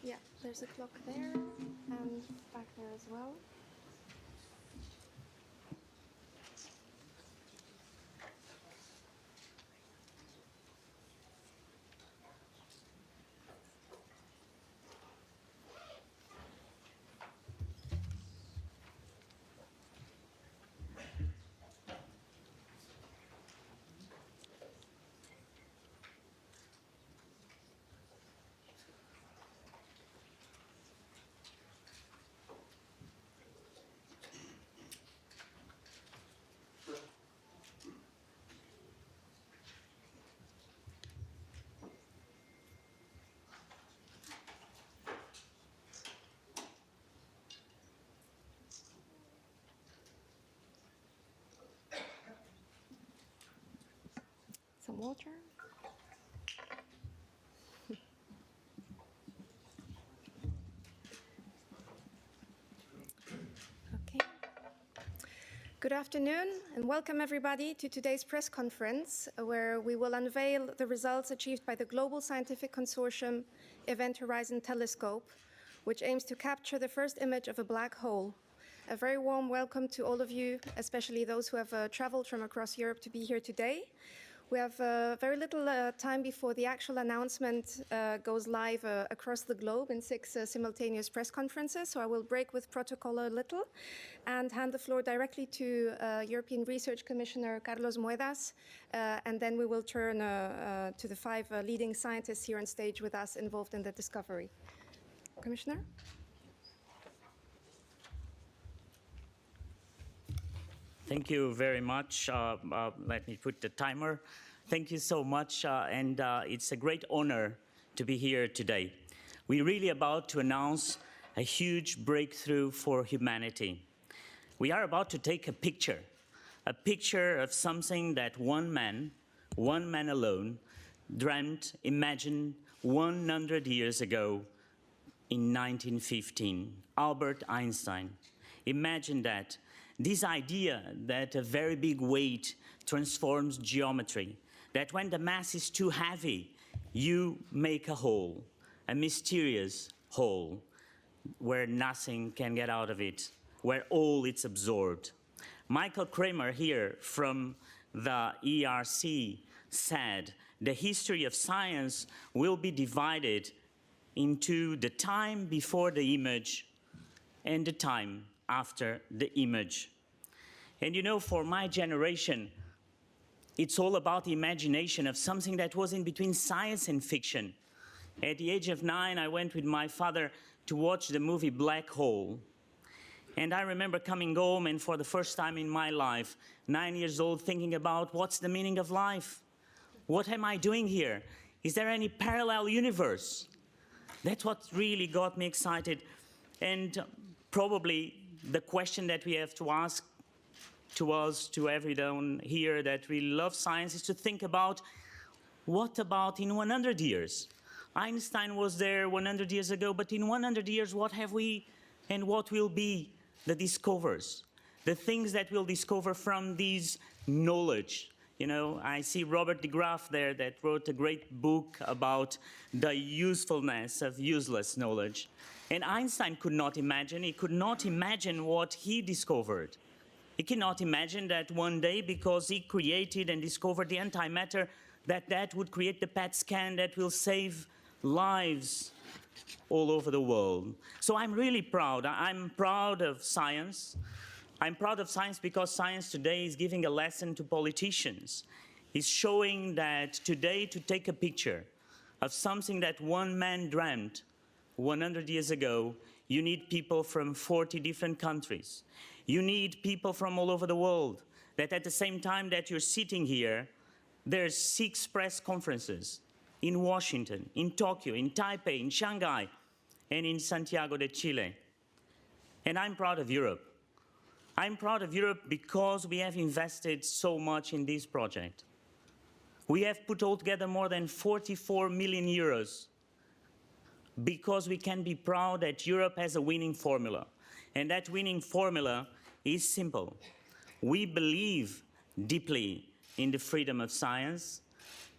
Yeah, there's a clock there and back there as well. Some water. Okay. Good afternoon and welcome everybody to today's press conference where we will unveil the results achieved by the Global Scientific Consortium Event Horizon Telescope, which aims to capture the first image of a black hole. A very warm welcome to all of you, especially those who have traveled from across Europe to be here today. We have very little time before the actual announcement goes live across the globe in 6 simultaneous press conferences, so I will break with protocol a little and hand the floor directly to European Research Commissioner Carlos Moedas, and then we will turn to the 5 leading scientists here on stage with us involved in the discovery. Commissioner? Thank you very much. Let me put the timer. Thank you so much, and it's a great honor to be here today. We're really about to announce a huge breakthrough for humanity. We are about to take a picture of something that one man alone, dreamt, imagined 100 years ago in 1915, Albert Einstein. Imagine that. This idea that a very big weight transforms geometry, that when the mass is too heavy, you make a hole, a mysterious hole, where nothing can get out of it, where all is absorbed. Michael Kramer here from the ERC said, the history of science will be divided into the time before the image and the time after the image. And you know, for my generation, it's all about the imagination of something that was in between science and fiction. At the age of 9, I went with my father to watch the movie Black Hole. And I remember coming home and for the first time in my life, 9 years old, thinking about what's the meaning of life? What am I doing here? Is there any parallel universe? That's what really got me excited. And probably the question that we have to ask to us, to everyone here that really loves science, is to think about, what about in 100 years? Einstein was there 100 years ago, but in 100 years, what have we and what will be the discoveries? The things that we'll discover from these knowledge. You know, I see Robert de Graaf there that wrote a great book about the usefulness of useless knowledge. And Einstein could not imagine, he could not imagine what he discovered. He cannot imagine that one day, because he created and discovered the antimatter, that would create the PET scan that will save lives all over the world. So I'm really proud. I'm proud of science. I'm proud of science because science today is giving a lesson to politicians. It's showing that today to take a picture of something that one man dreamt 100 years ago, you need people from 40 different countries. You need people from all over the world, that at the same time that you're sitting here, there's 6 press conferences in Washington, in Tokyo, in Taipei, in Shanghai, and in Santiago de Chile. And I'm proud of Europe. I'm proud of Europe because we have invested so much in this project. We have put altogether more than 44 million euros because we can be proud that Europe has a winning formula. And that winning formula is simple. We believe deeply in the freedom of science.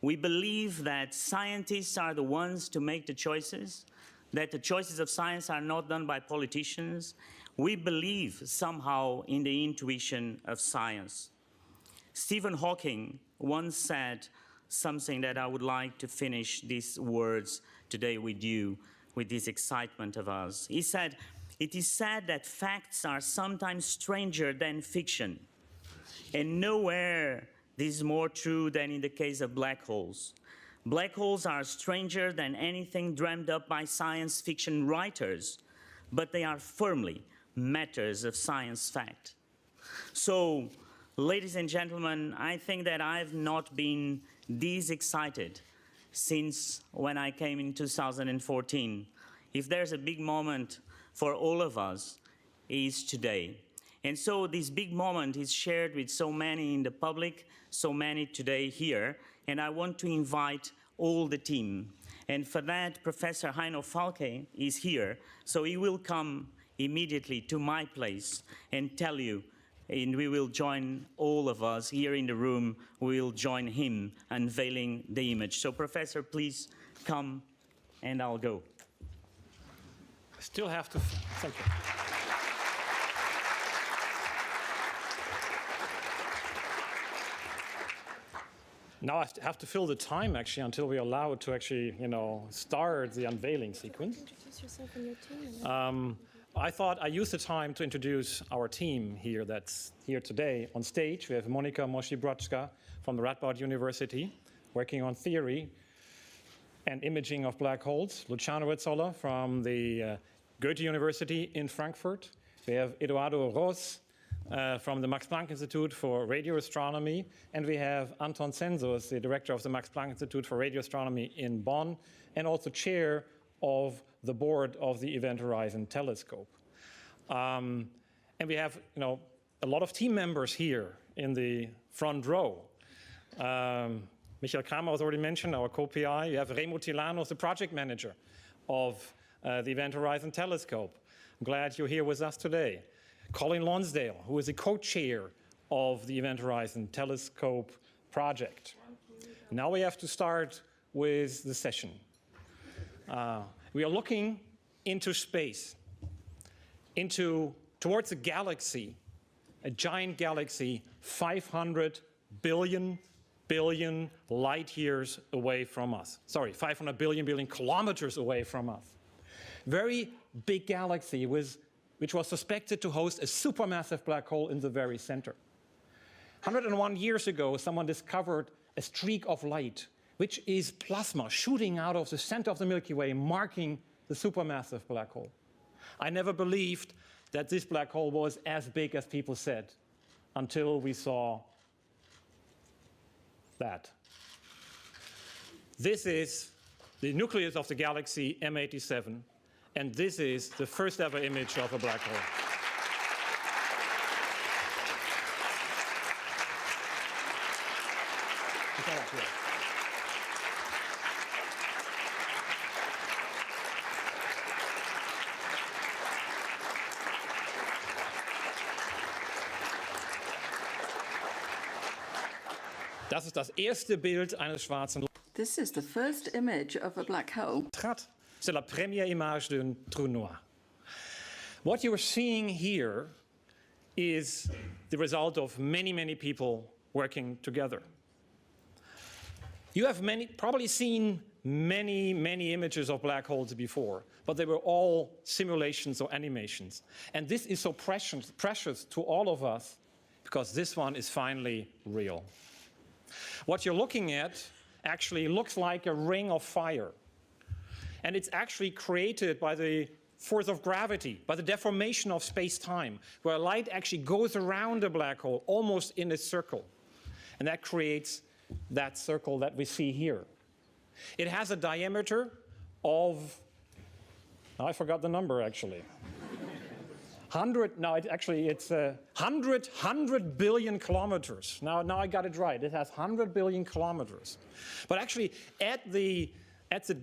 We believe that scientists are the ones to make the choices. that the choices of science are not done by politicians. We believe somehow in the intuition of science. Stephen Hawking once said something that I would like to finish these words today with you, with this excitement of us. He said, "It is said that facts are sometimes stranger than fiction, and nowhere this is more true than in the case of black holes. Black holes are stranger than anything dreamed up by science fiction writers, but they are firmly matters of science fact." So, ladies and gentlemen, I think that I've not been this excited since when I came in 2014. If there's a big moment for all of us, is today. And so this big moment is shared with so many in the public, so many today here, and I want to invite all the team. And for that, Professor Heino Falke is here, so he will come immediately to my place and tell you, and we will join all of us here in the room, we will join him unveiling the image. So Professor, please come and I'll go. I still have to, thank you. Now I have to fill the time actually until we're allowed to actually, start the unveiling sequence. Introduce yourself and your team. I thought I use the time to introduce our team here that's here today on stage. We have Monika Moshi-Broczka from the Radboud University, working on theory and imaging of black holes. Luciano Rizzola from the Goethe University in Frankfurt. We have Eduardo Ros from the Max Planck Institute for Radio Astronomy. And we have Anton Census, the director of the Max Planck Institute for Radio Astronomy in Bonn, and also chair of the board of the Event Horizon Telescope. And we have, a lot of team members here in the front row. Michael Kramer was already mentioned, our co-PI. You have Remo Tilanos, the project manager of the Event Horizon Telescope. I'm glad you're here with us today. Colin Lonsdale, who is the co-chair of the Event Horizon Telescope project. Now we have to start with the session. We are looking into space, towards a galaxy, a giant galaxy, 500 billion light years away from us. Sorry, 500 billion kilometers away from us. Very big galaxy which was suspected to host a supermassive black hole in the very center. 101 years ago, someone discovered a streak of light, which is plasma shooting out of the center of the Milky Way, marking the supermassive black hole. I never believed that this black hole was as big as people said, until we saw that. This is the nucleus of the galaxy M87, and this is the first ever image of a black hole. Das ist das erste Bild eines schwarzen Lochs. This is the first image of a black hole. C'est la première image d'un trou noir. What you are seeing here is the result of many people working together. You have probably seen many images of black holes before, but they were all simulations or animations. And this is so precious to all of us because this one is finally real. What you're looking at actually looks like a ring of fire. And it's actually created by the force of gravity, by the deformation of space-time, where light actually goes around a black hole, almost in a circle. And that creates that circle that we see here. It has a diameter of, I forgot the number actually. 100 billion kilometers. Now I got it right. It has 100 billion kilometers. But actually, at the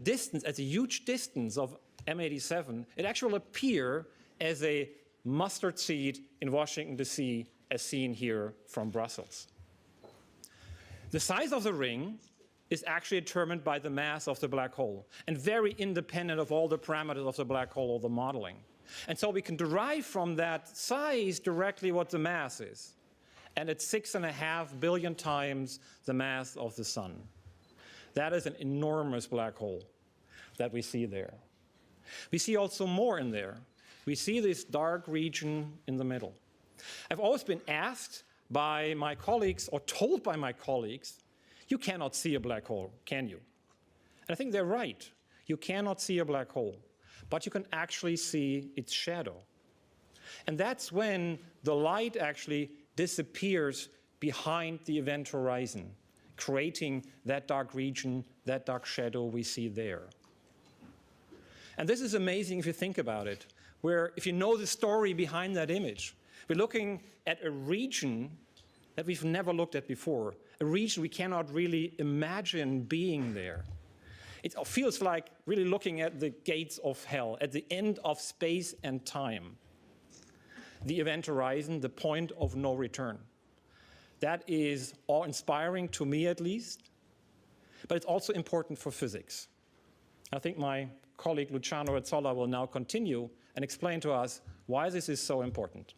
distance, at the huge distance of M87, it actually will appear as a mustard seed in Washington, D.C., as seen here from Brussels. The size of the ring is actually determined by the mass of the black hole and very independent of all the parameters of the black hole or the modeling. And so we can derive from that size directly what the mass is. And it's 6.5 billion times the mass of the sun. That is an enormous black hole that we see there. We see also more in there. We see this dark region in the middle. I've always been asked by my colleagues, or told by my colleagues, you cannot see a black hole, can you? And I think they're right. You cannot see a black hole, but you can actually see its shadow. And that's when the light actually disappears behind the event horizon, creating that dark region, that dark shadow we see there. And this is amazing if you think about it, where if you know the story behind that image, we're looking at a region that we've never looked at before, a region we cannot really imagine being there. It feels like really looking at the gates of hell, at the end of space and time. The event horizon, the point of no return. That is awe-inspiring to me at least, but it's also important for physics. I think my colleague Luciano Rezzolla will now continue and explain to us why this is so important.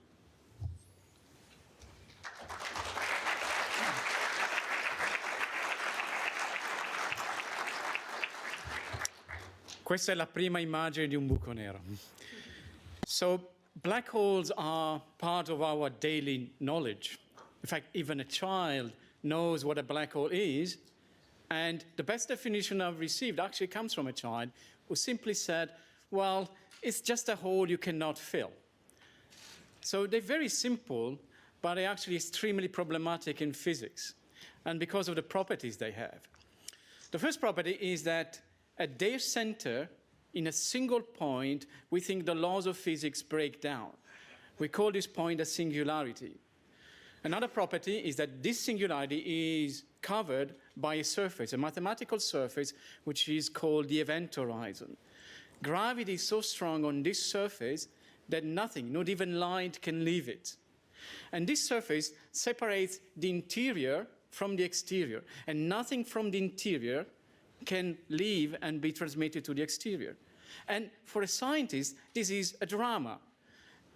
Questa è la prima immagine di un buco nero. So black holes are part of our daily knowledge. In fact, even a child knows what a black hole is. And the best definition I've received actually comes from a child who simply said, well, it's just a hole you cannot fill. So they're very simple, but they're actually extremely problematic in physics, and because of the properties they have. The first property is that at their center, in a single point, we think the laws of physics break down. We call this point a singularity. Another property is that this singularity is covered by a surface, a mathematical surface, which is called the event horizon. Gravity is so strong on this surface that nothing, not even light, can leave it. And this surface separates the interior from the exterior, and nothing from the interior can leave and be transmitted to the exterior. And for a scientist, this is a drama,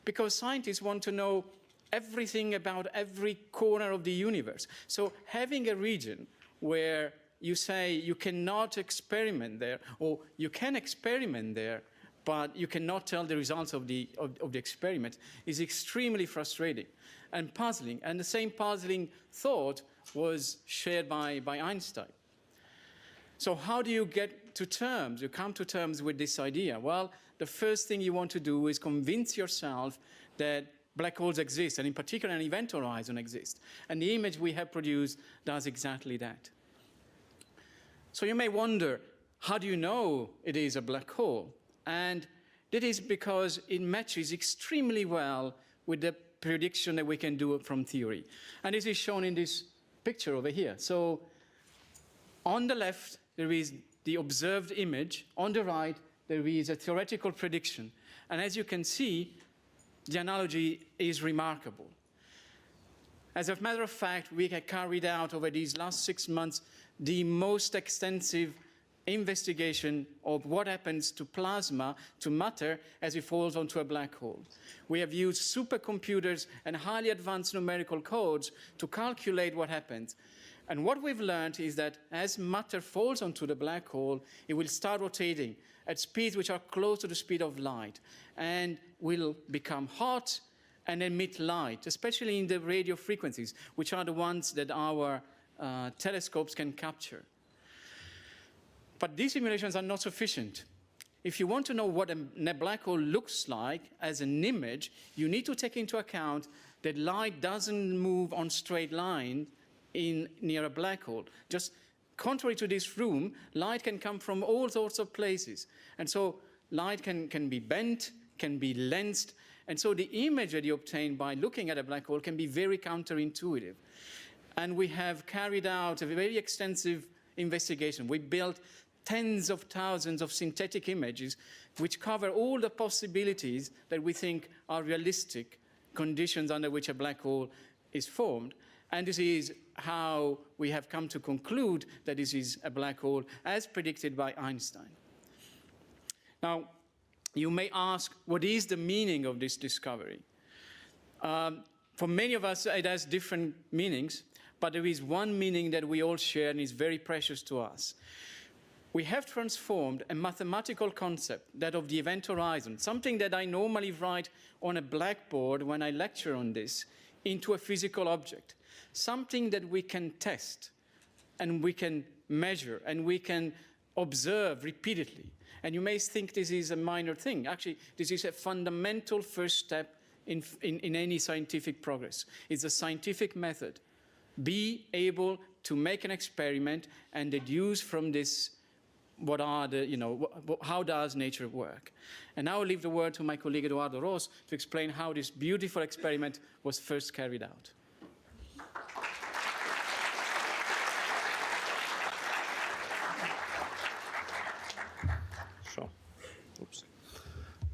because scientists want to know everything about every corner of the universe. So having a region where you say you cannot experiment there, or you can experiment there, but you cannot tell the results of the experiment, is extremely frustrating and puzzling. And the same puzzling thought was shared by Einstein. So how do you get to terms? You come to terms with this idea. Well, the first thing you want to do is convince yourself that black holes exist, and in particular an event horizon exists. And the image we have produced does exactly that. So you may wonder, how do you know it is a black hole? And that is because it matches extremely well with the prediction that we can do from theory. And this is shown in this picture over here. So on the left, there is the observed image. On the right, there is a theoretical prediction. And as you can see, the analogy is remarkable. As a matter of fact, we have carried out over these last 6 months the most extensive investigation of what happens to plasma, to matter, as it falls onto a black hole. We have used supercomputers and highly advanced numerical codes to calculate what happens. And what we've learned is that as matter falls onto the black hole, it will start rotating at speeds which are close to the speed of light, and will become hot and emit light, especially in the radio frequencies, which are the ones that our telescopes can capture. But these simulations are not sufficient. If you want to know what a black hole looks like as an image, you need to take into account that light doesn't move on straight line near a black hole. Just contrary to this room, light can come from all sorts of places. And so light can be bent, can be lensed. And so the image that you obtain by looking at a black hole can be very counterintuitive. And we have carried out a very extensive investigation. We built tens of thousands of synthetic images which cover all the possibilities that we think are realistic conditions under which a black hole is formed. And this is how we have come to conclude that this is a black hole as predicted by Einstein. Now, you may ask, what is the meaning of this discovery? For many of us, it has different meanings, but there is one meaning that we all share and is very precious to us. We have transformed a mathematical concept, that of the event horizon, something that I normally write on a blackboard when I lecture on this, into a physical object, something that we can test and we can measure and we can observe repeatedly. And you may think this is a minor thing. Actually, this is a fundamental first step in any scientific progress. It's a scientific method. Be able to make an experiment and deduce from this what are the, how does nature work? And now I'll leave the word to my colleague Eduardo Ros to explain how this beautiful experiment was first carried out.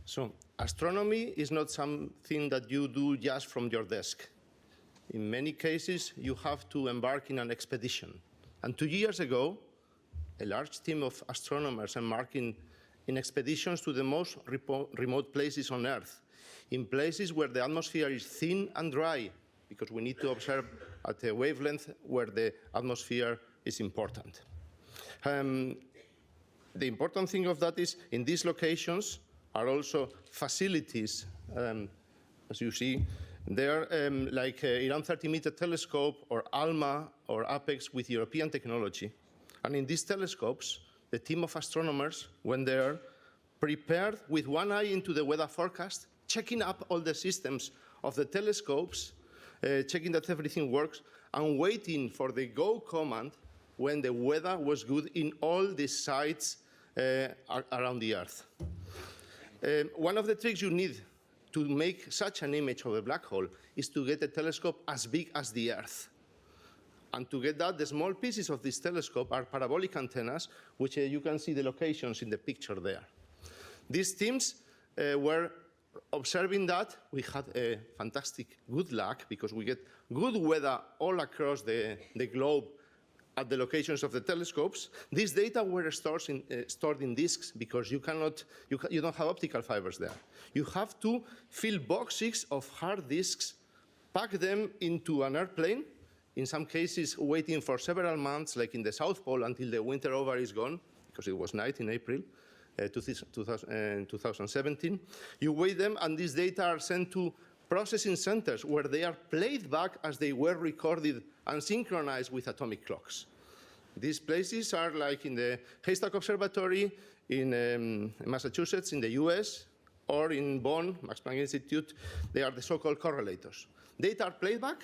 So, astronomy is not something that you do just from your desk. In many cases, you have to embark in an expedition. And 2 years ago, a large team of astronomers embarked in expeditions to the most remote places on Earth, in places where the atmosphere is thin and dry, because we need to observe at a wavelength where the atmosphere is important. The important thing of that is, in these locations are also facilities, as you see. They're like Iran 30-meter telescope or ALMA or APEX with European technology. And in these telescopes, the team of astronomers went there, prepared with one eye into the weather forecast, checking up all the systems of the telescopes, checking that everything works, and waiting for the go command when the weather was good in all these sites around the Earth. One of the tricks you need to make such an image of a black hole is to get a telescope as big as the Earth. And to get that, the small pieces of this telescope are parabolic antennas, which you can see the locations in the picture there. These teams were observing that. We had a fantastic good luck because we get good weather all across the globe at the locations of the telescopes. These data were stored in disks because you don't have optical fibers there. You have to fill boxes of hard disks, pack them into an airplane, in some cases waiting for several months, like in the South Pole, until the winter over is gone, because it was night in April 2017. You wait them, and these data are sent to processing centers where they are played back as they were recorded and synchronized with atomic clocks. These places are like in the Haystack Observatory in Massachusetts in the US, or in Bonn, Max Planck Institute. They are the so-called correlators. Data are played back,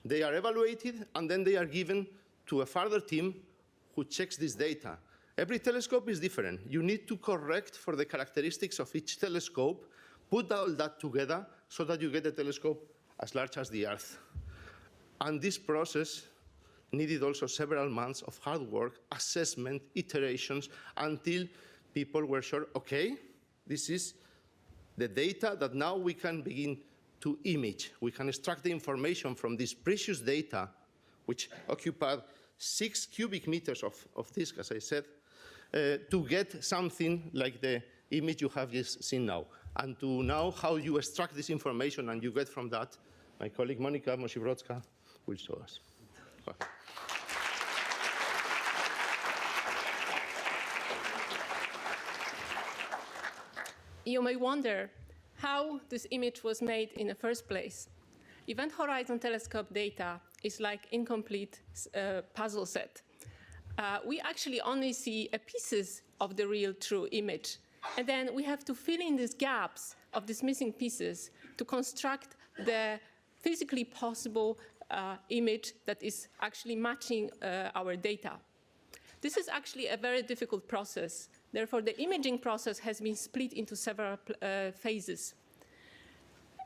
they are evaluated, and then they are given to a further team who checks this data. Every telescope is different. You need to correct for the characteristics of each telescope, put all that together so that you get a telescope as large as the Earth. And this process needed also several months of hard work, assessment, iterations, until people were sure, okay, this is the data that now we can begin to image. We can extract the information from this precious data, which occupied 6 cubic meters of disk, as I said, to get something like the image you have just seen now. And to know how you extract this information and you get from that, my colleague Monika Messier will show us. You may wonder how this image was made in the first place. Event Horizon Telescope data is like incomplete puzzle set. We actually only see pieces of the real true image. And then we have to fill in these gaps of these missing pieces to construct the physically possible image that is actually matching our data. This is actually a very difficult process. Therefore, the imaging process has been split into several phases.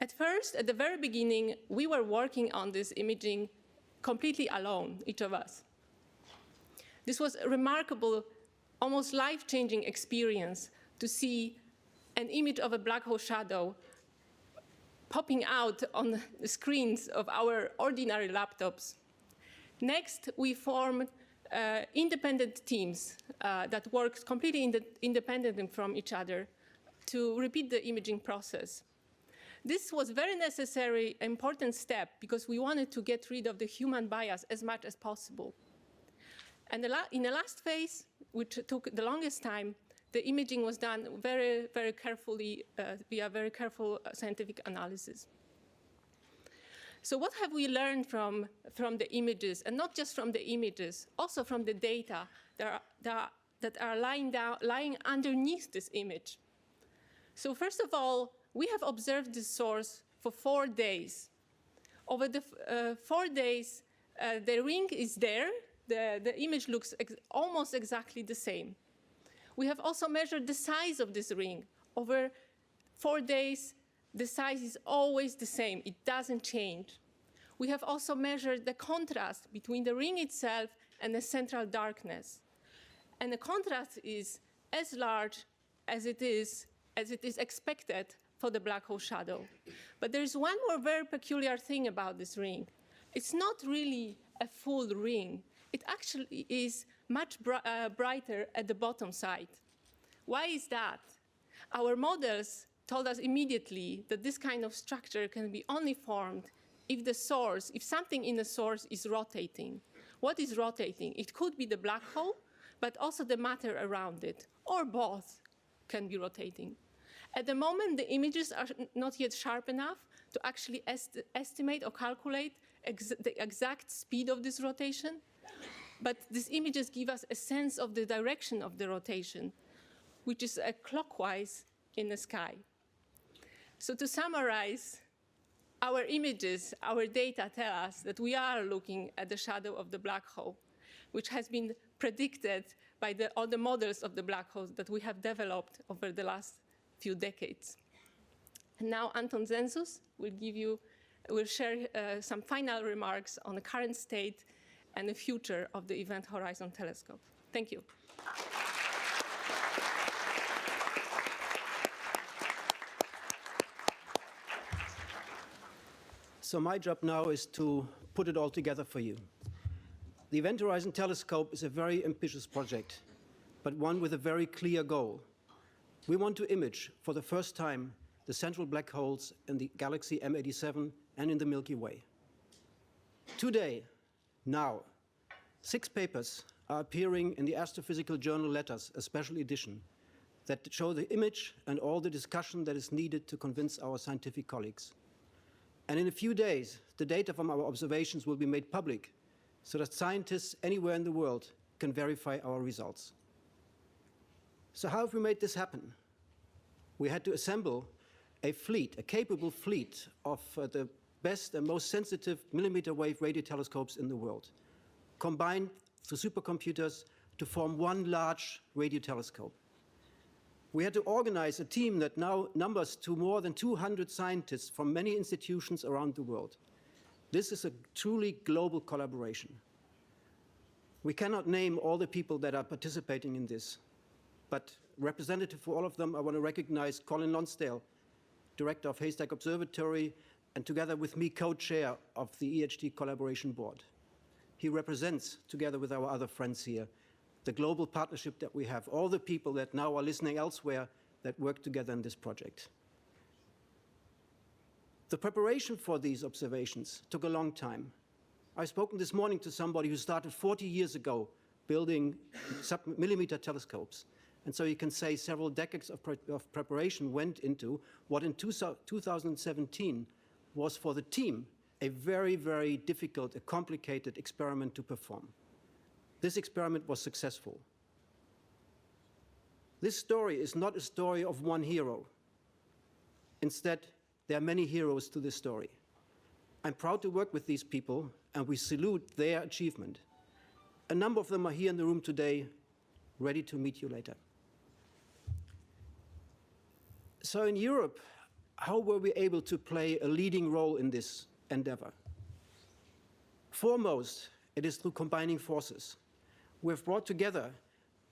At first, at the very beginning, we were working on this imaging completely alone, each of us. This was a remarkable, almost life-changing experience to see an image of a black hole shadow popping out on the screens of our ordinary laptops. Next, we formed independent teams that work completely independent from each other to repeat the imaging process. This was very necessary, important step because we wanted to get rid of the human bias as much as possible. And in the last phase, which took the longest time, the imaging was done very, very carefully via very careful scientific analysis. So what have we learned from the images, and not just from the images, also from the data that are lying underneath this image? So first of all, we have observed this source for 4 days. Over the 4 days, the ring is there. The image looks almost exactly the same. We have also measured the size of this ring. Over 4 days, the size is always the same. It doesn't change. We have also measured the contrast between the ring itself and the central darkness. And the contrast is as large as it is expected for the black hole shadow. But there is one more very peculiar thing about this ring. It's not really a full ring. It actually is much brighter at the bottom side. Why is that? Our models told us immediately that this kind of structure can be only formed if something in the source is rotating. What is rotating? It could be the black hole, but also the matter around it, or both can be rotating. At the moment, the images are not yet sharp enough to actually estimate or calculate the exact speed of this rotation. But these images give us a sense of the direction of the rotation, which is clockwise in the sky. So to summarize, our images, our data tell us that we are looking at the shadow of the black hole, which has been predicted by all the models of the black holes that we have developed over the last few decades. And now Anton Zenzus will share some final remarks on the current state and the future of the Event Horizon Telescope. Thank you. So my job now is to put it all together for you. The Event Horizon Telescope is a very ambitious project, but one with a very clear goal. We want to image, for the first time, the central black holes in the galaxy M87 and in the Milky Way. Today, now, 6 papers are appearing in the Astrophysical Journal Letters, a special edition, that show the image and all the discussion that is needed to convince our scientific colleagues. And in a few days, the data from our observations will be made public so that scientists anywhere in the world can verify our results. So how have we made this happen? We had to assemble a fleet, a capable fleet of the best and most sensitive millimeter wave radio telescopes in the world, combined through supercomputers to form one large radio telescope. We had to organize a team that now numbers to more than 200 scientists from many institutions around the world. This is a truly global collaboration. We cannot name all the people that are participating in this, but representative for all of them, I want to recognize Colin Lonsdale, director of Haystack Observatory, and together with me, co-chair of the EHT Collaboration Board. He represents, together with our other friends here, the global partnership that we have, all the people that now are listening elsewhere that work together in this project. The preparation for these observations took a long time. I've spoken this morning to somebody who started 40 years ago building sub-millimeter telescopes. And so you can say several decades of preparation went into what in 2017 was for the team a very, very difficult, a complicated experiment to perform. This experiment was successful. This story is not a story of one hero. Instead, there are many heroes to this story. I'm proud to work with these people, and we salute their achievement. A number of them are here in the room today, ready to meet you later. So in Europe, how were we able to play a leading role in this endeavor? Foremost, it is through combining forces. We have brought together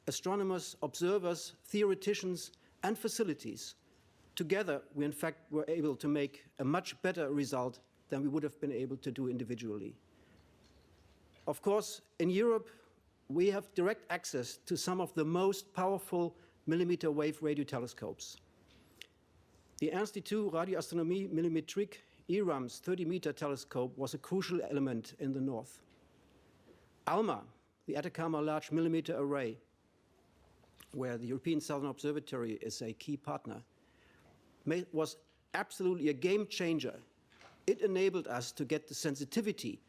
astronomers, observers, theoreticians, and facilities. Together, we in fact were able to make a much better result than we would have been able to do individually. Of course, in Europe, we have direct access to some of the most powerful millimeter wave radio telescopes. The Institut Radioastronomie Millimétrique ERAM's 30-meter telescope was a crucial element in the north. ALMA, the Atacama Large Millimeter Array, where the European Southern Observatory is a key partner, was absolutely a game changer. It enabled us to get the sensitivity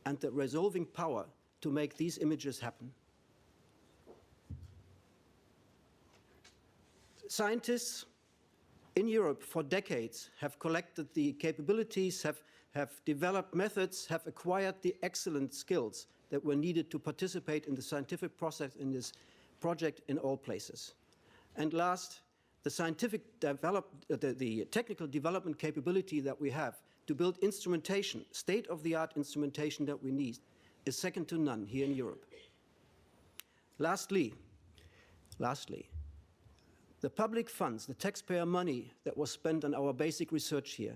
and the resolving power to make these images happen. Scientists in Europe for decades have collected the capabilities, have developed methods, have acquired the excellent skills that were needed to participate in the scientific process in this project in all places. And last, the technical development capability that we have to build instrumentation, state-of-the-art instrumentation that we need, is second to none here in Europe. Lastly, the public funds, the taxpayer money that was spent on our basic research here,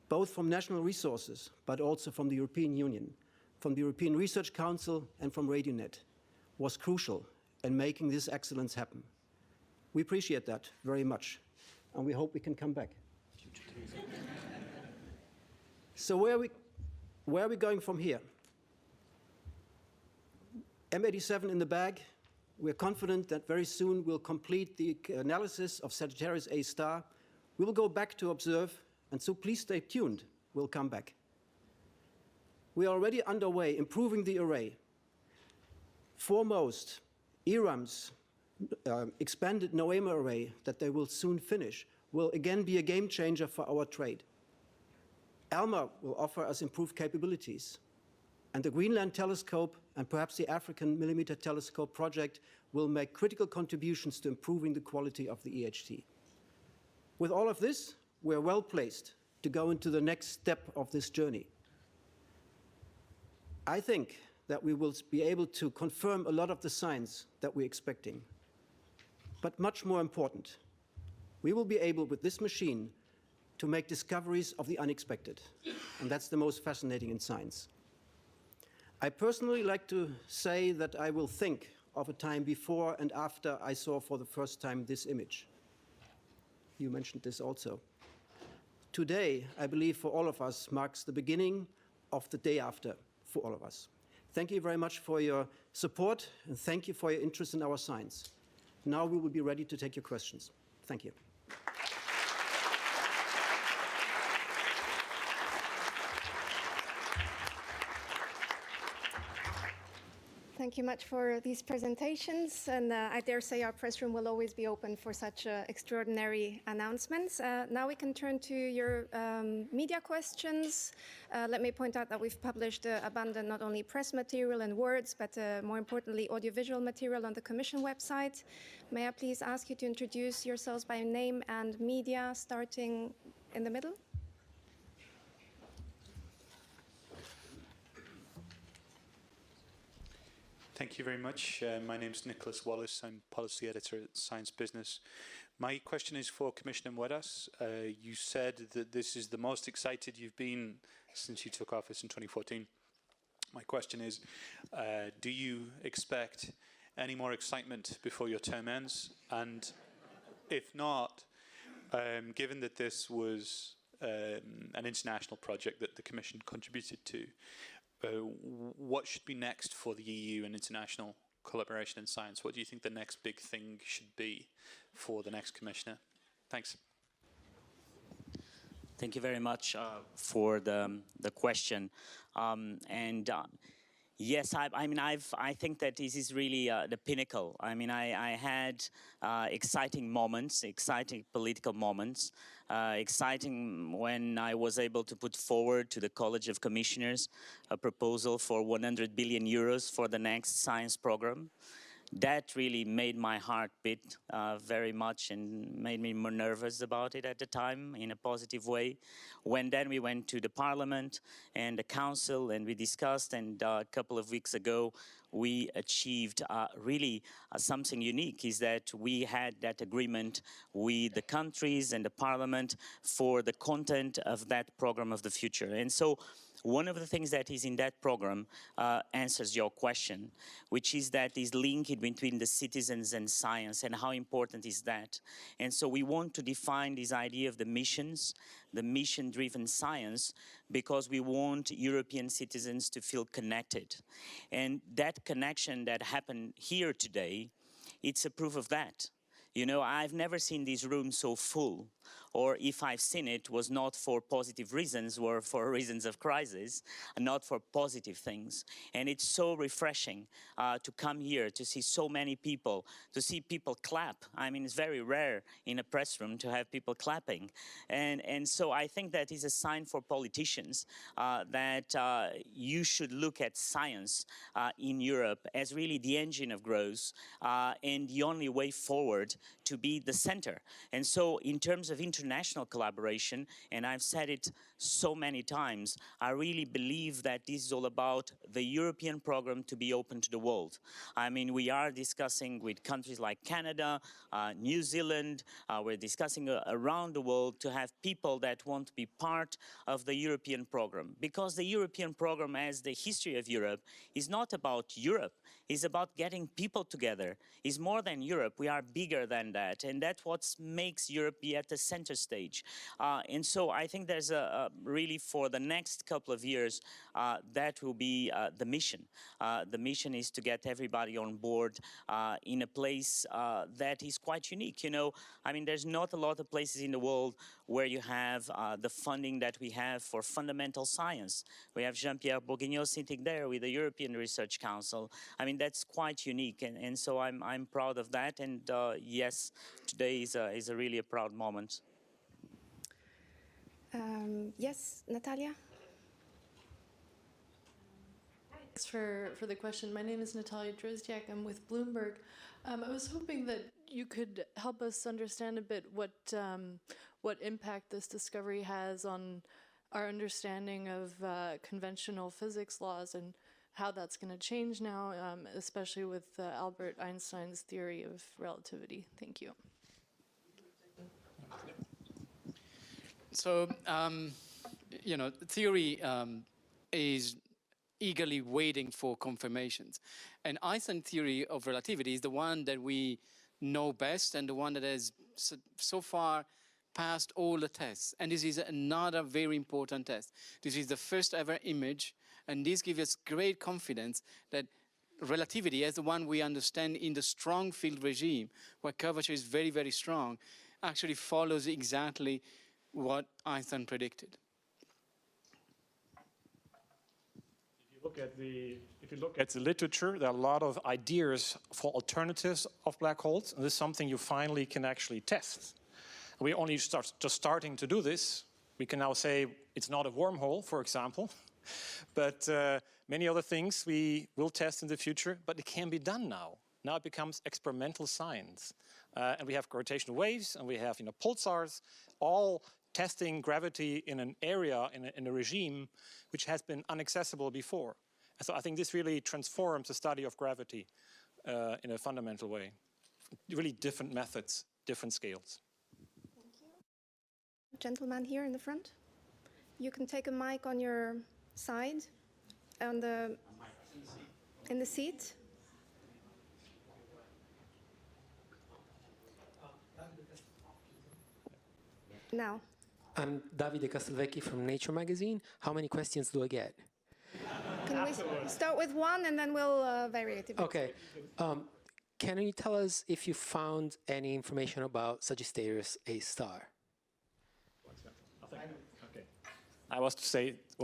both from national resources, but also from the European Union, from the European Research Council and from RadioNet, was crucial in making this excellence happen. We appreciate that very much, and we hope we can come back. So where are we going from here? M87 in the bag. We're confident that very soon we'll complete the analysis of Sagittarius A star. We will go back to observe, and so please stay tuned. We'll come back. We are already underway improving the array. Foremost, ERAM's expanded NOEMA array that they will soon finish will again be a game changer for our trade. ALMA will offer us improved capabilities. And the Greenland telescope and perhaps the African millimeter telescope project will make critical contributions to improving the quality of the EHT. With all of this, we're well placed to go into the next step of this journey. I think that we will be able to confirm a lot of the science that we're expecting. But much more important, we will be able, with this machine, to make discoveries of the unexpected. And that's the most fascinating in science. I personally like to say that I will think of a time before and after I saw for the first time this image. You mentioned this also. Today, I believe for all of us, marks the beginning of the day after for all of us. Thank you very much for your support, and thank you for your interest in our science. Now we will be ready to take your questions. Thank you. Thank you much for these presentations, and I dare say our press room will always be open for such extraordinary announcements. Now we can turn to your media questions. Let me point out that we've published abundant not only press material and words, but more importantly, audiovisual material on the Commission website. May I please ask you to introduce yourselves by name and media, starting in the middle? Thank you very much. My name is Nicholas Wallace. I'm policy editor at Science Business. My question is for Commissioner Moedas. You said that this is the most excited you've been since you took office in 2014. My question is, do you expect any more excitement before your term ends? And if not, given that this was an international project that the Commission contributed to, what should be next for the EU and international collaboration in science? What do you think the next big thing should be for the next Commissioner? Thanks. Thank you very much for the question. Yes, I think that this is really the pinnacle. I mean, I had exciting moments, exciting political moments, exciting when I was able to put forward to the College of Commissioners a proposal for 100 billion euros for the next science program. that really made my heart beat very much and made me more nervous about it at the time in a positive way. When then we went to the Parliament and the Council and we discussed, and a couple of weeks ago we achieved really something unique, is that we had that agreement with the countries and the Parliament for the content of that program of the future. And so one of the things that is in that program answers your question, which is that is linked between the citizens and science, and how important is that. And so we want to define this idea of the missions, the mission-driven science, because we want European citizens to feel connected. And that connection that happened here today, it's a proof of that. You know, I've never seen this room so full, or if I've seen it, was not for positive reasons or for reasons of crisis, and not for positive things. And it's so refreshing to come here, to see so many people, to see people clap. I mean, it's very rare in a press room to have people clapping. And so I think that is a sign for politicians that you should look at science in Europe as really the engine of growth and the only way forward to be the center. And so in terms of international collaboration, and I've said it so many times, I really believe that this is all about the European program to be open to the world. I mean, we are discussing with countries like Canada, New Zealand, we're discussing around the world to have people that want to be part of the European program. Because the European program, as the history of Europe, is not about Europe, it's about getting people together. It's more than Europe, we are bigger than that, and that's what makes Europe be at the center stage. And so I think there's really for the next couple of years, that will be the mission. The mission is to get everybody on board in a place that is quite unique. You know, I mean, there's not a lot of places in the world where you have the funding that we have for fundamental science. We have Jean-Pierre Bourguignon sitting there with the European Research Council. I mean, that's quite unique, and so I'm proud of that. And yes, today is a really a proud moment. Yes, Natalia? Thanks for the question. My name is Natalia Drozdiak. I'm with Bloomberg. I was hoping that you could help us understand a bit what impact this discovery has on our understanding of conventional physics laws and how that's going to change now, especially with Albert Einstein's theory of relativity. Thank you. So, you know, theory is eagerly waiting for confirmations. And Einstein's theory of relativity is the one that we know best and the one that has so far passed all the tests. And this is another very important test. This is the first ever image, and this gives us great confidence that relativity, as the one we understand in the strong field regime, where curvature is very, very strong, actually follows exactly what Einstein predicted. If you look at the literature, there are a lot of ideas for alternatives of black holes, and this is something you finally can actually test. We're only just starting to do this. We can now say it's not a wormhole, for example, but many other things we will test in the future, but it can be done now. Now it becomes experimental science. And we have gravitational waves, and we have pulsars, all testing gravity in an area, in a regime, which has been inaccessible before. And so I think this really transforms the study of gravity in a fundamental way. Really different methods, different scales. Thank you. Gentleman here in the front. You can take a mic on your side, in the seat. Now. I'm Davide Castelvecchi from Nature magazine. How many questions do I get? Can we start with one and then we'll vary it a bit? Okay. Can you tell us if you found any information about Sagittarius A star? Okay. I was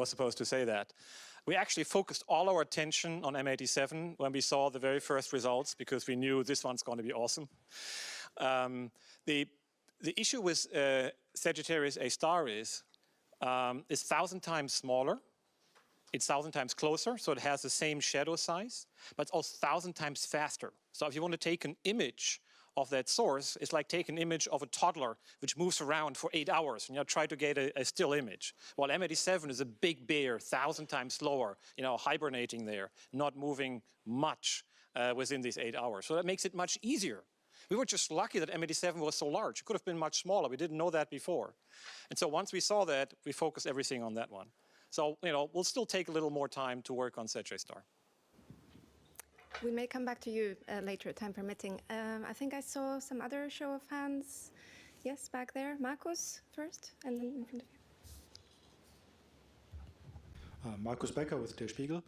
supposed to say that. We actually focused all our attention on M87 when we saw the very first results, because we knew this one's going to be awesome. The issue with Sagittarius A star is 1,000 times smaller It's 1,000 times closer, so it has the same shadow size, but it's also 1,000 times faster. So if you want to take an image of that source, it's like taking an image of a toddler which moves around for 8 hours and try to get a still image. While M87 is a big bear, 1,000 times slower, hibernating there, not moving much within these 8 hours. So that makes it much easier. We were just lucky that M87 was so large. It could have been much smaller. We didn't know that before. And so once we saw that, we focused everything on that one. So, we'll still take a little more time to work on Sagittarius star. We may come back to you later, time permitting. I think I saw some other show of hands. Yes, back there. Markus first, and then in front of you. Markus Becker with Der Spiegel.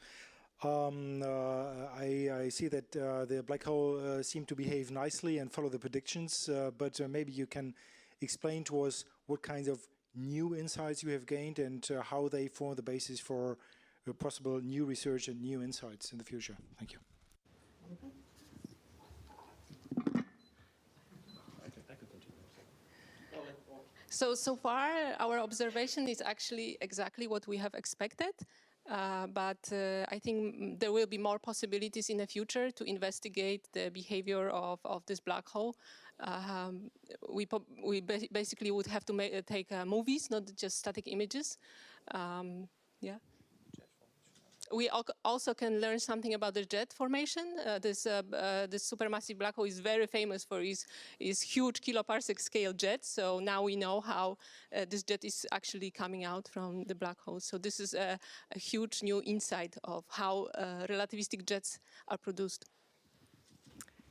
I see that the black hole seemed to behave nicely and follow the predictions, but maybe you can explain to us what kinds of new insights you have gained and how they form the basis for possible new research and new insights in the future. Thank you. So far, our observation is actually exactly what we have expected. But I think there will be more possibilities in the future to investigate the behavior of this black hole. We basically would have to take movies, not just static images. Yeah. We also can learn something about the jet formation. This supermassive black hole is very famous for its huge kiloparsec scale jets. So now we know how this jet is actually coming out from the black hole. So this is a huge new insight of how relativistic jets are produced.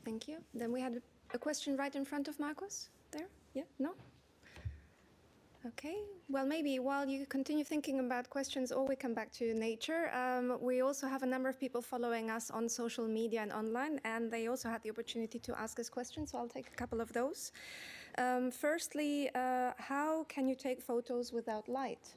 Thank you. Then we had a question right in front of Markus. There? Yeah? No? Okay, well, maybe while you continue thinking about questions or we come back to nature, we also have a number of people following us on social media and online, and they also had the opportunity to ask us questions, so I'll take a couple of those. Firstly, how can you take photos without light?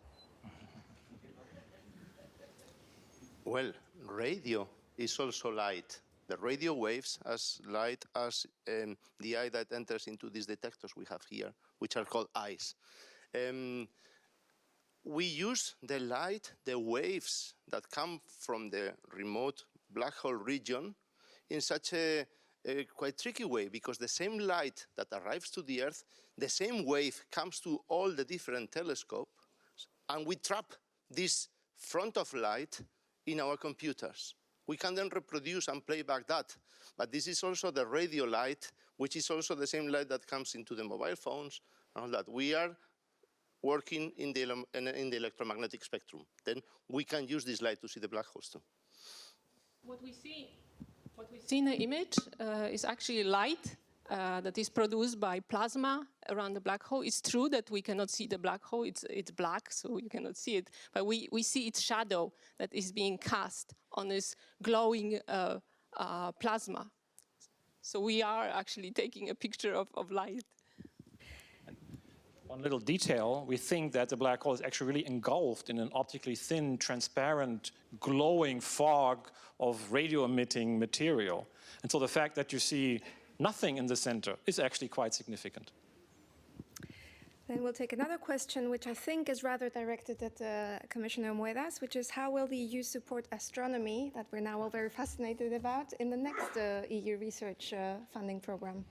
Well, radio is also light. The radio waves as light as the eye that enters into these detectors we have here, which are called eyes. We use the light, the waves that come from the remote black hole region in such a quite tricky way, because the same light that arrives to the Earth, the same wave comes to all the different telescopes, and we trap this front of light in our computers. We can then reproduce and play back that, but this is also the radio light, which is also the same light that comes into the mobile phones and all that. We are working in the electromagnetic spectrum. Then we can use this light to see the black holes too. What we see in the image is actually light that is produced by plasma around the black hole. It's true that we cannot see the black hole. It's black, so you cannot see it. But we see its shadow that is being cast on this glowing plasma. So we are actually taking a picture of light. One little detail, we think that the black hole is actually really engulfed in an optically thin, transparent, glowing fog of radio-emitting material. And so the fact that you see nothing in the center is actually quite significant. Then we'll take another question, which I think is rather directed at Commissioner Moedas, which is how will the EU support astronomy, that we're now all very fascinated about, in the next EU research funding program?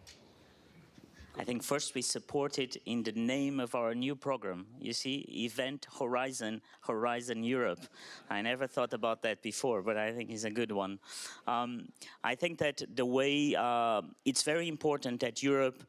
I think first we support it in the name of our new program. You see, Event Horizon, Horizon Europe. I never thought about that before, but I think it's a good one. I think that the way, it's very important that Europe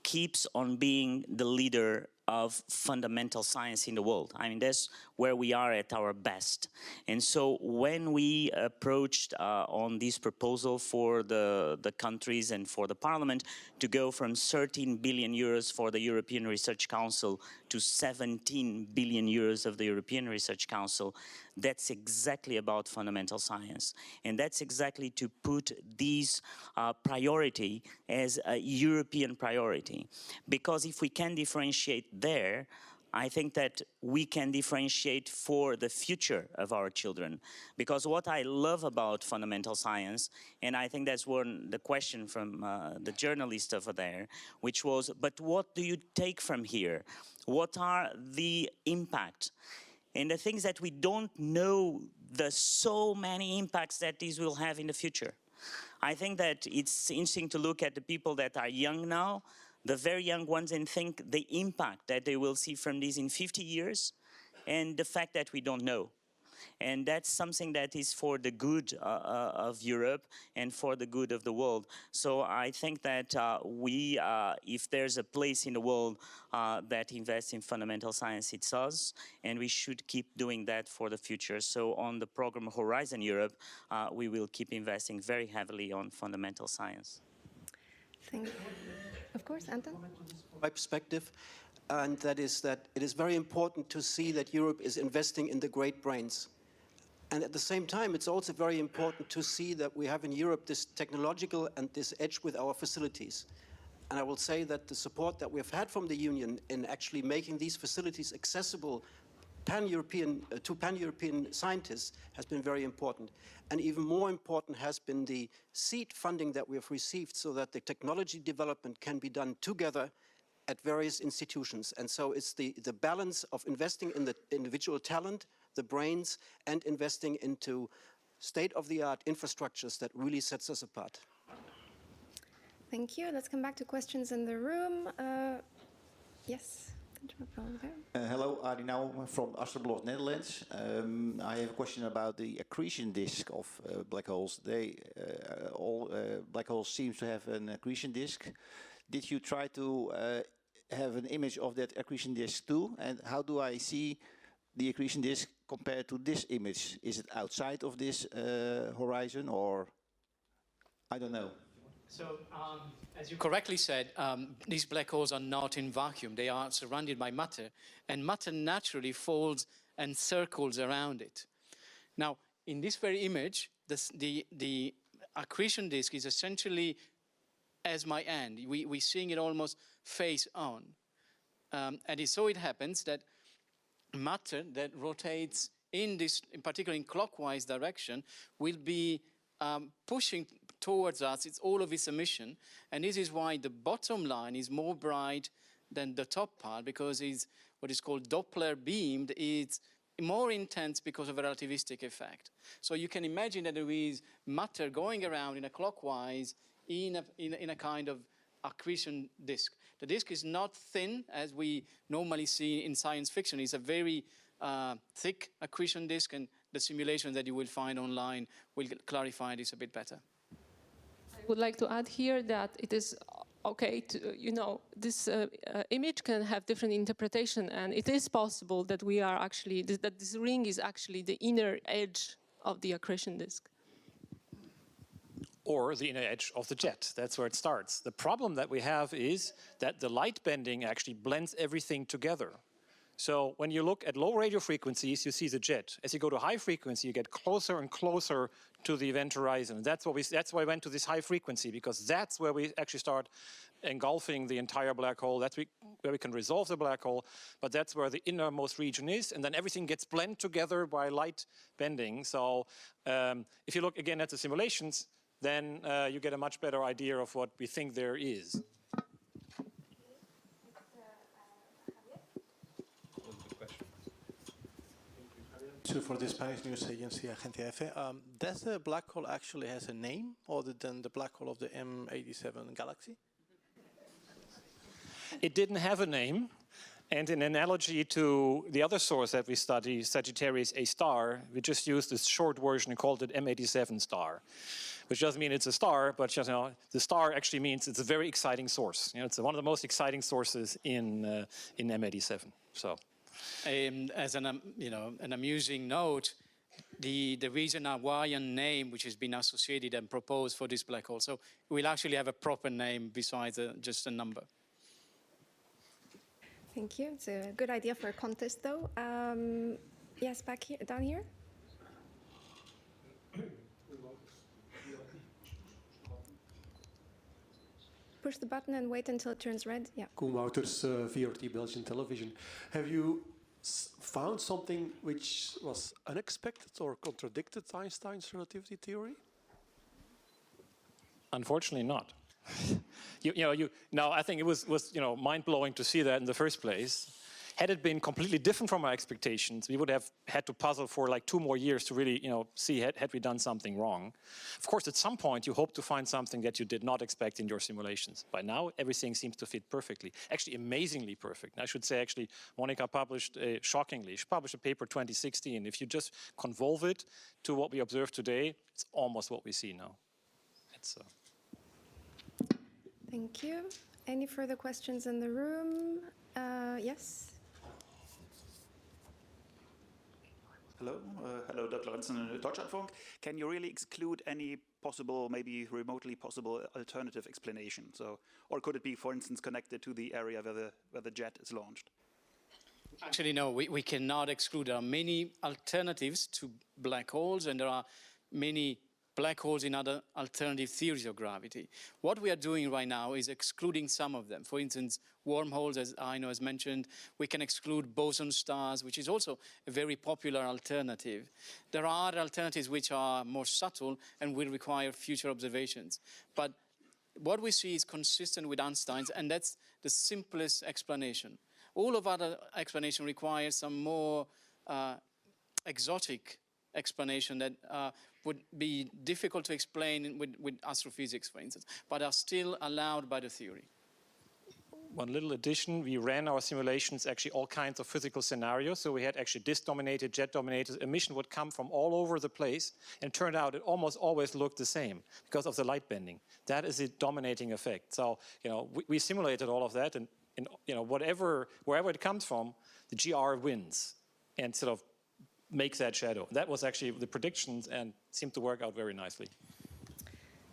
keeps on being the leader of fundamental science in the world. I mean, that's where we are at our best. And so when we approached on this proposal for the countries and for the parliament to go from 13 billion euros for the European Research Council to 17 billion euros of the European Research Council, that's exactly about fundamental science. And that's exactly to put this priority as a European priority. Because if we can differentiate there, I think that we can differentiate for the future of our children. Because what I love about fundamental science, and I think that's the question from the journalist over there, which was, but what do you take from here? What are the impact? And the things that we don't know the so many impacts that these will have in the future. I think that it's interesting to look at the people that are young now, the very young ones, and think the impact that they will see from these in 50 years, and the fact that we don't know. And that's something that is for the good of Europe and for the good of the world. So I think that if there's a place in the world that invests in fundamental science, it's us, and we should keep doing that for the future. So on the program Horizon Europe, we will keep investing very heavily on fundamental science. Thank you. Of course, Anton? From my perspective, and that is that it is very important to see that Europe is investing in the great brains. And at the same time, it's also very important to see that we have in Europe this technological and this edge with our facilities. And I will say that the support that we've had from the Union in actually making these facilities accessible to pan-European scientists has been very important. And even more important has been the seed funding that we have received so that the technology development can be done together at various institutions. And so it's the balance of investing in the individual talent, the brains, and investing into state-of-the-art infrastructures that really sets us apart. Thank you. Let's come back to questions in the room. Yes. Hello, Adi Nouwen from Astroblog Netherlands. I have a question about the accretion disk of black holes. All black holes seem to have an accretion disk. Did you try to have an image of that accretion disk too? And how do I see the accretion disk compared to this image? Is it outside of this horizon, or I don't know? So, as you correctly said, these black holes are not in vacuum. They are surrounded by matter, and matter naturally folds and circles around it. Now, in this very image, the accretion disk is essentially as my hand. We're seeing it almost face on. And so it happens that matter that rotates in particularly in clockwise direction, will be pushing towards us. It's all of its emission, and this is why the bottom line is more bright than the top part, because it's what is called Doppler beamed. It's more intense because of a relativistic effect. So you can imagine that there is matter going around in a clockwise in a kind of accretion disk. The disk is not thin as we normally see in science fiction. It's a very thick accretion disk, and the simulation that you will find online will clarify this a bit better. I would like to add here that it is okay to, this image can have different interpretation, and it is possible that we are actually, that this ring is actually the inner edge of the accretion disk. Or the inner edge of the jet. That's where it starts. The problem that we have is that the light bending actually blends everything together. So when you look at low radio frequencies, you see the jet. As you go to high frequency, you get closer and closer to the event horizon. That's why we went to this high frequency, because that's where we actually start engulfing the entire black hole. That's where we can resolve the black hole, but that's where the innermost region is, and then everything gets blended together by light bending. So if you look again at the simulations, then you get a much better idea of what we think there is. For the Spanish news agency Agente F, does the black hole actually has a name other than the black hole of the M87 galaxy? It didn't have a name, and in analogy to the other source that we study, Sagittarius A star, we just used this short version and called it M87 star, which doesn't mean it's a star, but the star actually means it's a very exciting source. It's one of the most exciting sources in M87. So. As an amusing note, the reason Hawaiian name, which has been associated and proposed for this black hole, so we'll actually have a proper name besides just a number. Thank you. It's a good idea for a contest, though. Yes, back here, down here. Push the button and wait until it turns red. Yeah. Koen Wouters, VRT Belgian Television. Have you found something which was unexpected or contradicted Einstein's relativity theory? Unfortunately not. I think it was mind-blowing to see that in the first place. Had it been completely different from our expectations, we would have had to puzzle for like 2 more years to really, see had we done something wrong. Of course, at some point, you hope to find something that you did not expect in your simulations. By now, everything seems to fit perfectly, actually amazingly perfect. And I should say, actually, Monica published, shockingly, she published a paper 2016. If you just convolve it to what we observe today, it's almost what we see now. It's, Thank you. Any further questions in the room? Yes? Hello, hello, Dr. Lorenzen, Deutschlandfunk. Can you really exclude any possible, maybe remotely possible alternative explanation? So, or could it be, for instance, connected to the area where the jet is launched? Actually, no, we cannot exclude. There are many alternatives to black holes, and there are many black holes in other alternative theories of gravity. What we are doing right now is excluding some of them. For instance, wormholes, as Aino has mentioned. We can exclude boson stars, which is also a very popular alternative. There are other alternatives which are more subtle and will require future observations. But what we see is consistent with Einstein's, and that's the simplest explanation. All of other explanation requires some more exotic explanation that would be difficult to explain with astrophysics, for instance, but are still allowed by the theory. One little addition, we ran our simulations, actually all kinds of physical scenarios. So we had actually disk-dominated, jet-dominated. Emission would come from all over the place, and it turned out it almost always looked the same because of the light bending. That is a dominating effect. So, we simulated all of that, and wherever it comes from, the GR wins and sort of makes that shadow. That was actually the predictions and seemed to work out very nicely.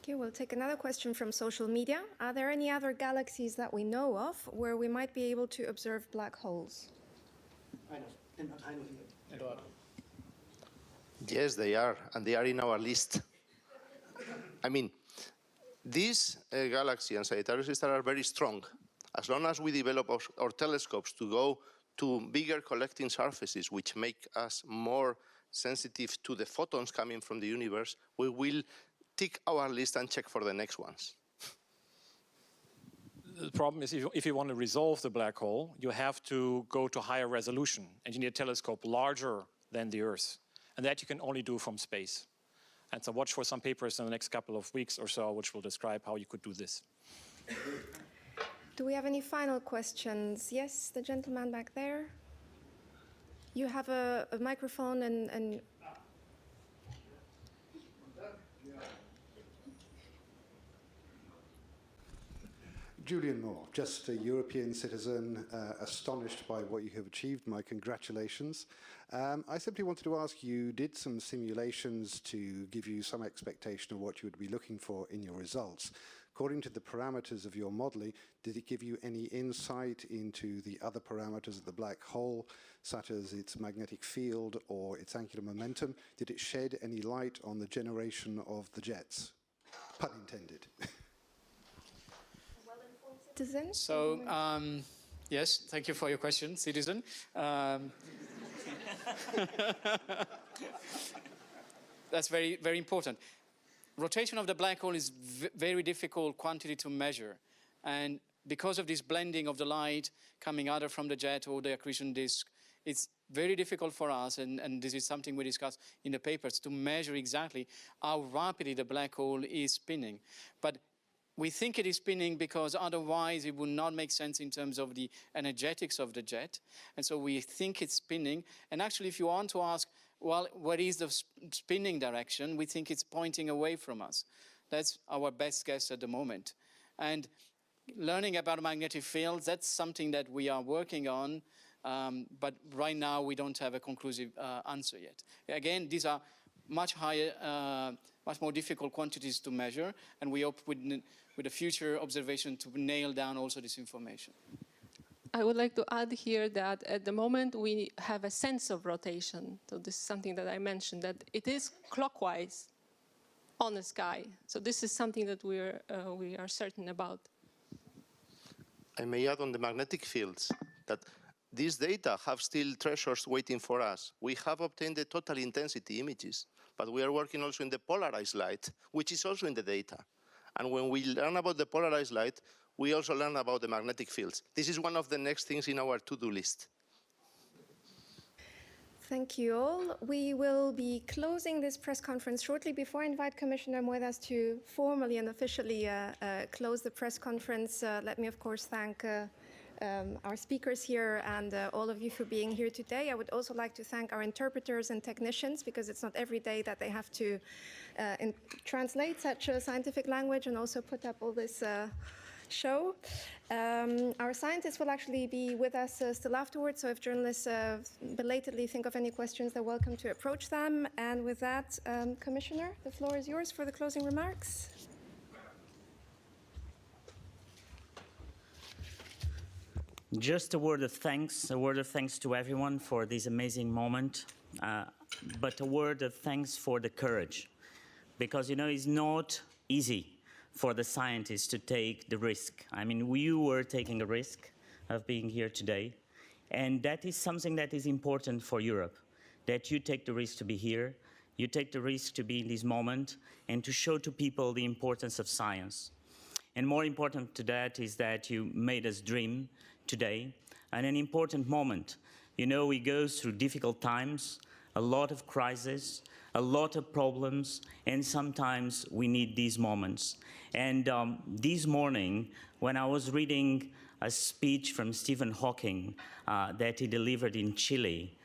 Okay, we'll take another question from social media. Are there any other galaxies that we know of where we might be able to observe black holes? Yes, they are, and they are in our list. I mean, this galaxy and Sagittarius star are very strong. As long as we develop our telescopes to go to bigger collecting surfaces, which make us more sensitive to the photons coming from the universe, we will tick our list and check for the next ones. The problem is if you want to resolve the black hole, you have to go to higher resolution, and you need a telescope larger than the Earth. And that you can only do from space. And so watch for some papers in the next couple of weeks or so, which will describe how you could do this. Do we have any final questions? Yes, the gentleman back there. You have a microphone and Julian Moore, just a European citizen, astonished by what you have achieved. My congratulations. I simply wanted to ask, you did some simulations to give you some expectation of what you would be looking for in your results. According to the parameters of your modeling, did it give you any insight into the other parameters of the black hole, such as its magnetic field or its angular momentum? Did it shed any light on the generation of the jets? Pun intended. So, yes, thank you for your question, citizen. That's very, very important. Rotation of the black hole is very difficult quantity to measure. And because of this blending of the light coming either from the jet or the accretion disk, it's very difficult for us, and this is something we discussed in the papers, to measure exactly how rapidly the black hole is spinning. But we think it is spinning because otherwise it would not make sense in terms of the energetics of the jet. And so we think it's spinning. And actually, if you want to ask, well, what is the spinning direction? We think it's pointing away from us. That's our best guess at the moment. And learning about magnetic fields, that's something that we are working on. But right now, we don't have a conclusive answer yet. Again, these are much higher, much more difficult quantities to measure. And we hope with a future observation to nail down also this information. I would like to add here that at the moment we have a sense of rotation. So this is something that I mentioned, that it is clockwise on the sky. So this is something that we are certain about. I may add on the magnetic fields that these data have still treasures waiting for us. We have obtained the total intensity images, but we are working also in the polarized light, which is also in the data. And when we learn about the polarized light, we also learn about the magnetic fields. This is one of the next things in our to-do list. Thank you all. We will be closing this press conference shortly. Before I invite Commissioner Moedas to formally and officially close the press conference, let me, of course, thank our speakers here and all of you for being here today. I would also like to thank our interpreters and technicians, because it's not every day that they have to translate such a scientific language and also put up all this show. Our scientists will actually be with us still afterwards, so if journalists belatedly think of any questions, they're welcome to approach them. And with that, Commissioner, the floor is yours for the closing remarks. Just a word of thanks to everyone for this amazing moment, but a word of thanks for the courage, because, you know, it's not easy for the scientists to take the risk. I mean, you were taking a risk of being here today, and that is something that is important for Europe, that you take the risk to be here, you take the risk to be in this moment, and to show to people the importance of science. And more important to that is that you made us dream today, and an important moment. You know, we go through difficult times, a lot of crises, a lot of problems, and sometimes we need these moments. And this morning, when I was reading a speech from Stephen Hawking that he delivered in Chile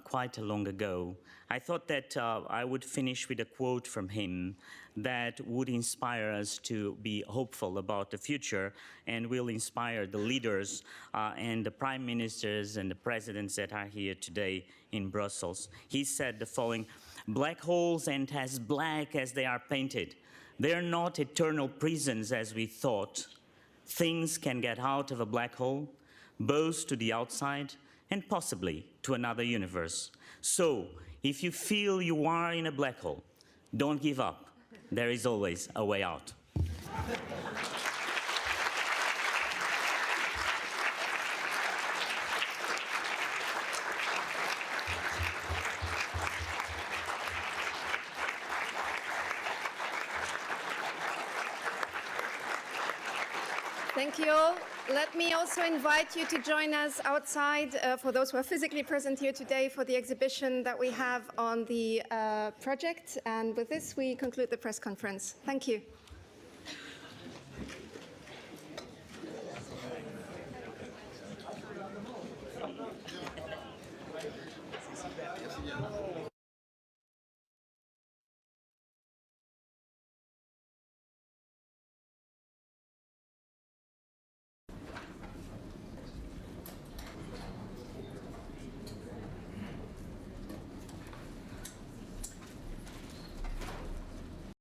quite a long ago, I thought that I would finish with a quote from him that would inspire us to be hopeful about the future and will inspire the leaders and the prime ministers and the presidents that are here today in Brussels. He said the following: "Black holes aren't as black as they are painted. They're not eternal prisons as we thought. Things can get out of a black hole, both to the outside and possibly to another universe. So, if you feel you are in a black hole, don't give up. There is always a way out." Thank you all. Let me also invite you to join us outside, for those who are physically present here today, for the exhibition that we have on the project. And with this, we conclude the press conference. Thank you.